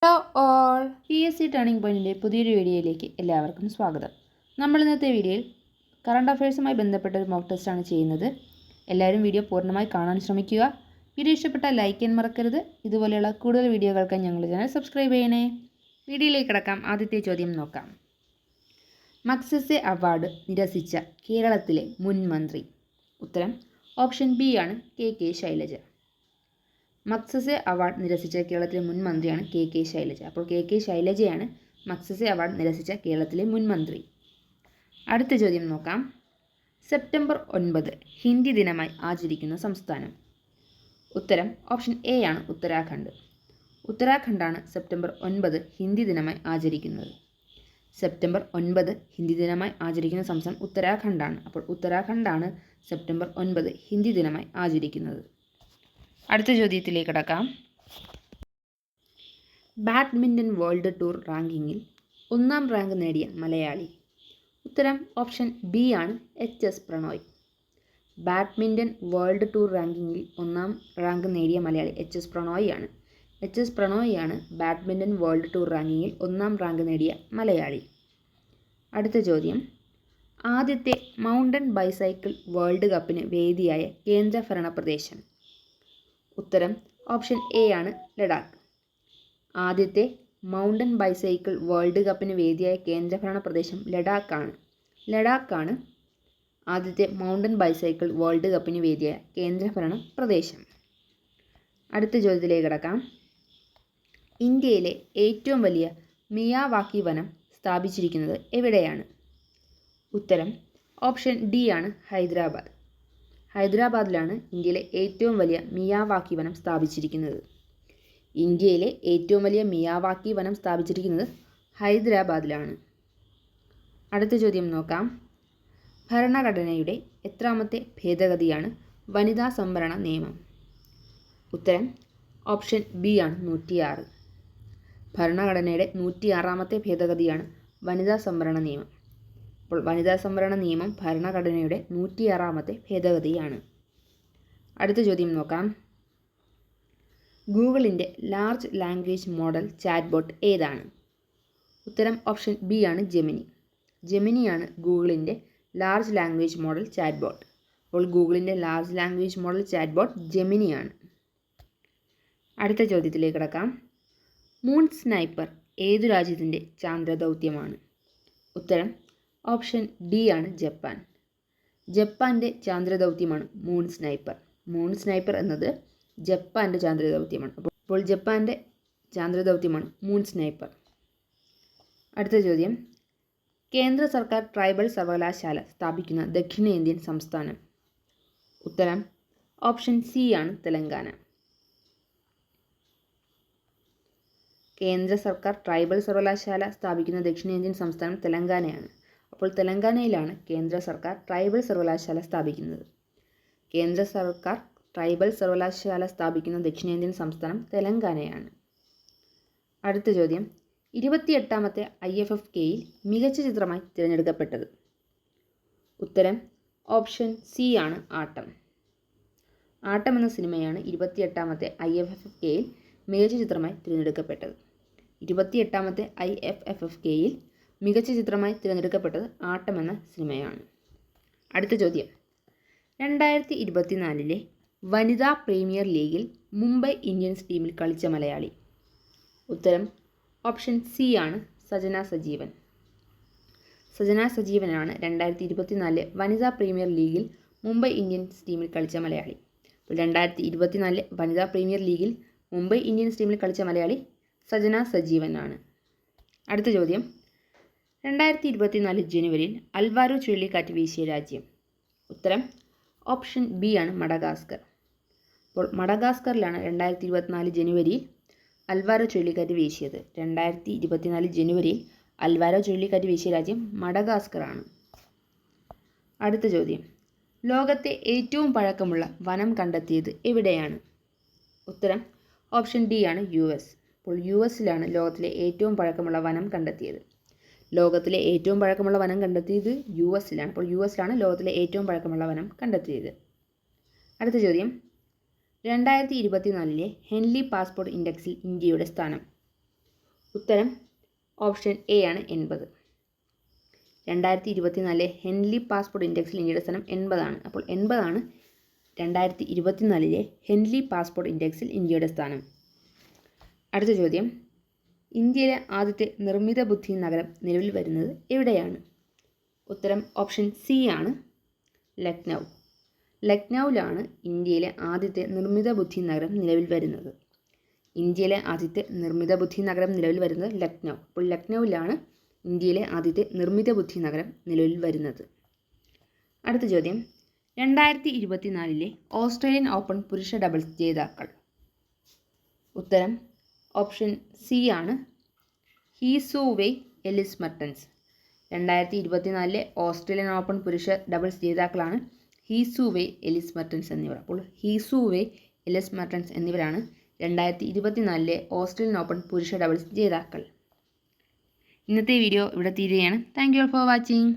Hello all, PSC turning പോയിൻറ്റിൻ്റെ പുതിയൊരു വീഡിയോയിലേക്ക് എല്ലാവർക്കും സ്വാഗതം. നമ്മൾ ഇന്നത്തെ വീഡിയോയിൽ കറണ്ട് അഫയേഴ്സുമായി ബന്ധപ്പെട്ട ഒരു മോക്ക് ടെസ്റ്റാണ് ചെയ്യുന്നത്. എല്ലാവരും വീഡിയോ പൂർണ്ണമായി കാണാൻ ശ്രമിക്കുക. വീഡിയോ ഇഷ്ടപ്പെട്ടാൽ ലൈക്ക് ചെയ്യാൻ മറക്കരുത്. ഇതുപോലെയുള്ള കൂടുതൽ വീഡിയോകൾക്കായി ഞങ്ങളുടെ ചാനൽ സബ്സ്ക്രൈബ് ചെയ്യണേ. വീഡിയോയിലേക്ക് കിടക്കാം. ആദ്യത്തെ ചോദ്യം നോക്കാം. മഗ്സസെ അവാർഡ് നിരസിച്ച കേരളത്തിലെ മുൻ മന്ത്രി. ഉത്തരം ഓപ്ഷൻ ബി ആണ് KK ശൈലജ. മഗ്സസെ അവാർഡ് നിരസിച്ച കേരളത്തിലെ മുൻ മന്ത്രിയാണ് KK ശൈലജ. അപ്പോൾ KK ശൈലജയാണ് മഗ്സസെ അവാർഡ് നിരസിച്ച കേരളത്തിലെ മുൻ മന്ത്രി. അടുത്ത ചോദ്യം നോക്കാം. സെപ്റ്റംബർ 9 ഹിന്ദി ദിനമായി ആചരിക്കുന്ന സംസ്ഥാനം. ഉത്തരം ഓപ്ഷൻ എ ആണ് ഉത്തരാഖണ്ഡ്. ഉത്തരാഖണ്ഡാണ് സെപ്റ്റംബർ 9 ഹിന്ദി ദിനമായി ആചരിക്കുന്നത്. സെപ്റ്റംബർ 9 ഹിന്ദി ദിനമായി ആചരിക്കുന്ന സംസ്ഥാനം ഉത്തരാഖണ്ഡാണ്. അപ്പോൾ ഉത്തരാഖണ്ഡാണ് സെപ്റ്റംബർ 9 ഹിന്ദി ദിനമായി ആചരിക്കുന്നത്. അടുത്ത ചോദ്യത്തിലേക്ക് കടക്കാം. ബാഡ്മിൻ്റൺ വേൾഡ് ടൂർ റാങ്കിങ്ങിൽ 1-ാം റാങ്ക് നേടിയ മലയാളി. ഉത്തരം ഓപ്ഷൻ ബി ആണ് HS Prannoy. Badminton world tour റാങ്കിങ്ങിൽ 1-ാം റാങ്ക് നേടിയ മലയാളി HS പ്രണോയ് ആണ്. HS പ്രണോയ് ആണ് ബാഡ്മിൻ്റൺ വേൾഡ് ടൂർ റാങ്കിങ്ങിൽ 1-ാം റാങ്ക് നേടിയ മലയാളി. അടുത്ത ചോദ്യം. ആദ്യത്തെ മൗണ്ടൻ ബൈസൈക്കിൾ വേൾഡ് കപ്പിന് വേദിയായ കേന്ദ്രഭരണ പ്രദേശം. ഉത്തരം ഓപ്ഷൻ എ ആണ് ലഡാക്ക്. ആദ്യത്തെ മൗണ്ടൻ ബൈസൈക്കിൾ വേൾഡ് കപ്പിന് വേദിയായ കേന്ദ്രഭരണ പ്രദേശം ലഡാക്കാണ്. ലഡാക്കാണ് ആദ്യത്തെ മൗണ്ടൻ ബൈസൈക്കിൾ വേൾഡ് കപ്പിന് വേദിയായ കേന്ദ്രഭരണ പ്രദേശം. അടുത്ത ചോദ്യത്തിലേക്ക് കടക്കാം. ഇന്ത്യയിലെ ഏറ്റവും വലിയ മിയാവാക്കി വനം സ്ഥാപിച്ചിരിക്കുന്നത് എവിടെയാണ്? ഉത്തരം ഓപ്ഷൻ ഡി ആണ് ഹൈദരാബാദ്. ഹൈദരാബാദിലാണ് ഇന്ത്യയിലെ ഏറ്റവും വലിയ മിയാവാക്കി വനം സ്ഥാപിച്ചിരിക്കുന്നത്. ഇന്ത്യയിലെ ഏറ്റവും വലിയ മിയാവാക്കി വനം സ്ഥാപിച്ചിരിക്കുന്നത് ഹൈദരാബാദിലാണ്. അടുത്ത ചോദ്യം നോക്കാം. ഭരണഘടനയുടെ എത്രാമത്തെ ഭേദഗതിയാണ് വനിതാ സംവരണ നിയമം? ഉത്തരം ഓപ്ഷൻ ബി ആണ് 106. ഭരണഘടനയുടെ 106ാമത്തെ ഭേദഗതിയാണ് വനിതാ സംവരണ നിയമം. അപ്പോൾ വനിതാ സംവരണ നിയമം ഭരണഘടനയുടെ 106ാമത്തെ ഭേദഗതിയാണ്. അടുത്ത ചോദ്യം നോക്കാം. ഗൂഗിളിൻ്റെ ലാർജ് ലാംഗ്വേജ് മോഡൽ ചാറ്റ്ബോട്ട് ഏതാണ്? ഉത്തരം ഓപ്ഷൻ ബി ആണ് ജെമിനി. ജെമിനിയാണ് ഗൂഗിളിൻ്റെ ലാർജ് ലാംഗ്വേജ് മോഡൽ ചാറ്റ്ബോട്ട്. അപ്പോൾ ഗൂഗിളിൻ്റെ ലാർജ് ലാംഗ്വേജ് മോഡൽ ചാറ്റ്ബോട്ട് ജെമിനിയാണ്. അടുത്ത ചോദ്യത്തിലേക്ക് കടക്കാം. മൂൺ സ്നൈപ്പർ ഏതു രാജ്യത്തിൻ്റെ ചാന്ദ്രദൗത്യമാണ്? ഉത്തരം ഓപ്ഷൻ ഡി ആണ് ജപ്പാൻ. ജപ്പാൻ്റെ ചാന്ദ്രദൗത്യമാണ് മൂൺ സ്നൈപ്പർ. മൂൺ സ്നൈപ്പർ എന്നത് ജപ്പാൻ്റെ ചാന്ദ്രദൗത്യമാണ്. അപ്പോൾ ജപ്പാൻ്റെ ചാന്ദ്രദൗത്യമാണ് മൂൺ സ്നൈപ്പർ. അടുത്ത ചോദ്യം. കേന്ദ്ര സർക്കാർ ട്രൈബൽ സർവകലാശാല സ്ഥാപിക്കുന്ന ദക്ഷിണേന്ത്യൻ സംസ്ഥാനം. ഉത്തരം ഓപ്ഷൻ സി ആണ് തെലങ്കാന. കേന്ദ്ര സർക്കാർ ട്രൈബൽ സർവകലാശാല സ്ഥാപിക്കുന്ന ദക്ഷിണേന്ത്യൻ സംസ്ഥാനം തെലങ്കാനയാണ്. അപ്പോൾ തെലങ്കാനയിലാണ് കേന്ദ്ര സർക്കാർ ട്രൈബൽ സർവകലാശാല സ്ഥാപിക്കുന്നത്. കേന്ദ്ര സർക്കാർ ട്രൈബൽ സർവകലാശാല സ്ഥാപിക്കുന്ന ദക്ഷിണേന്ത്യൻ സംസ്ഥാനം തെലങ്കാനയാണ്. അടുത്ത ചോദ്യം. 28ാമത്തെ IFFKയിൽ മികച്ച ചിത്രമായി തിരഞ്ഞെടുക്കപ്പെട്ടത്. ഉത്തരം ഓപ്ഷൻ സി ആണ് ആട്ടം. ആട്ടം എന്ന സിനിമയാണ് 28ാമത്തെ IFFKയിൽ മികച്ച ചിത്രമായി തിരഞ്ഞെടുക്കപ്പെട്ടത്. 28ാമത്തെ IFFKയിൽ മികച്ച ചിത്രമായി തിരഞ്ഞെടുക്കപ്പെട്ടത് ആട്ടം എന്ന സിനിമയാണ്. അടുത്ത ചോദ്യം. 2024 വനിതാ പ്രീമിയർ ലീഗിൽ മുംബൈ ഇന്ത്യൻസ് ടീമിൽ കളിച്ച മലയാളി. ഉത്തരം ഓപ്ഷൻ സി ആണ് സജന സജീവൻ. സജന സജീവനാണ് 2024 വനിതാ പ്രീമിയർ ലീഗിൽ മുംബൈ ഇന്ത്യൻസ് ടീമിൽ കളിച്ച മലയാളി. അപ്പോൾ 2024 വനിതാ പ്രീമിയർ ലീഗിൽ മുംബൈ ഇന്ത്യൻസ് ടീമിൽ കളിച്ച മലയാളി സജന സജീവനാണ്. അടുത്ത ചോദ്യം. 2024 ജനുവരിയിൽ അൽവാരോ ചുഴലിക്കാറ്റ് വീശിയ രാജ്യം. ഉത്തരം ഓപ്ഷൻ ബി ആണ് മഡഗാസ്കർ. അപ്പോൾ മഡഗാസ്കറിലാണ് 2024 ജനുവരിയിൽ അൽവാരോ ചുഴലിക്കാറ്റ് വീശിയത്. 2024 ജനുവരിയിൽ അൽവാരോ ചുഴലിക്കാറ്റ് വീശിയ രാജ്യം മഡഗാസ്കറാണ്. അടുത്ത ചോദ്യം. ലോകത്തെ ഏറ്റവും പഴക്കമുള്ള വനം കണ്ടെത്തിയത് എവിടെയാണ്? ഉത്തരം ഓപ്ഷൻ ഡി ആണ് US. അപ്പോൾ US-ലാണ് ലോകത്തിലെ ഏറ്റവും പഴക്കമുള്ള വനം കണ്ടെത്തിയത്. ലോകത്തിലെ ഏറ്റവും പഴക്കമുള്ള വനം കണ്ടെത്തിയത് US-ലാണ്. അപ്പോൾ US-ലാണ് ലോകത്തിലെ ഏറ്റവും പഴക്കമുള്ള വനം കണ്ടെത്തിയത്. അടുത്ത ചോദ്യം. 2024 ഹെൻലി പാസ്പോർട്ട് ഇൻഡെക്സിൽ ഇന്ത്യയുടെ സ്ഥാനം. ഉത്തരം ഓപ്ഷൻ എ ആണ് 80. 2024 ഹെൻലി പാസ്പോർട്ട് ഇൻഡെക്സിൽ ഇന്ത്യയുടെ സ്ഥാനം 80ആണ്. അപ്പോൾ 80ആണ് 2024 ഹെൻലി പാസ്പോർട്ട് ഇൻഡെക്സിൽ ഇന്ത്യയുടെ സ്ഥാനം. അടുത്ത ചോദ്യം, ഇന്ത്യയിലെ ആദ്യത്തെ നിർമ്മിത ബുദ്ധി നഗരം നിലവിൽ വരുന്നത് എവിടെയാണ്? ഉത്തരം ഓപ്ഷൻ സി ആണ് ലക്നൗ. ലക്നൗവിലാണ് ഇന്ത്യയിലെ ആദ്യത്തെ നിർമ്മിത ബുദ്ധി നഗരം നിലവിൽ വരുന്നത്. ഇന്ത്യയിലെ ആദ്യത്തെ നിർമ്മിത ബുദ്ധി നഗരം നിലവിൽ വരുന്നത് ലക്നൗ. അപ്പോൾ ലക്നൗവിലാണ് ഇന്ത്യയിലെ ആദ്യത്തെ നിർമ്മിത ബുദ്ധി നഗരം നിലവിൽ വരുന്നത്. അടുത്ത ചോദ്യം, 2024 ഓസ്ട്രേലിയൻ ഓപ്പൺ പുരുഷ ഡബിൾസ് ജേതാക്കൾ. ഉത്തരം ഓപ്ഷൻ സി ആണ് Hsieh Su Wei, Elise Mertens. 2024 Australian open പുരുഷ ഡബിൾസ് ജേതാക്കളാണ് Hsieh Su Wei, Elise Mertens എന്നിവർ. അപ്പോൾ Hsieh Su Wei, Elise Mertens എന്നിവരാണ് 2024 ഓസ്ട്രേലിയൻ ഓപ്പൺ പുരുഷ ഡബിൾസ് ജേതാക്കൾ. ഇന്നത്തെ വീഡിയോ ഇവിടെ തീരുകയാണ്. Thank you for watching.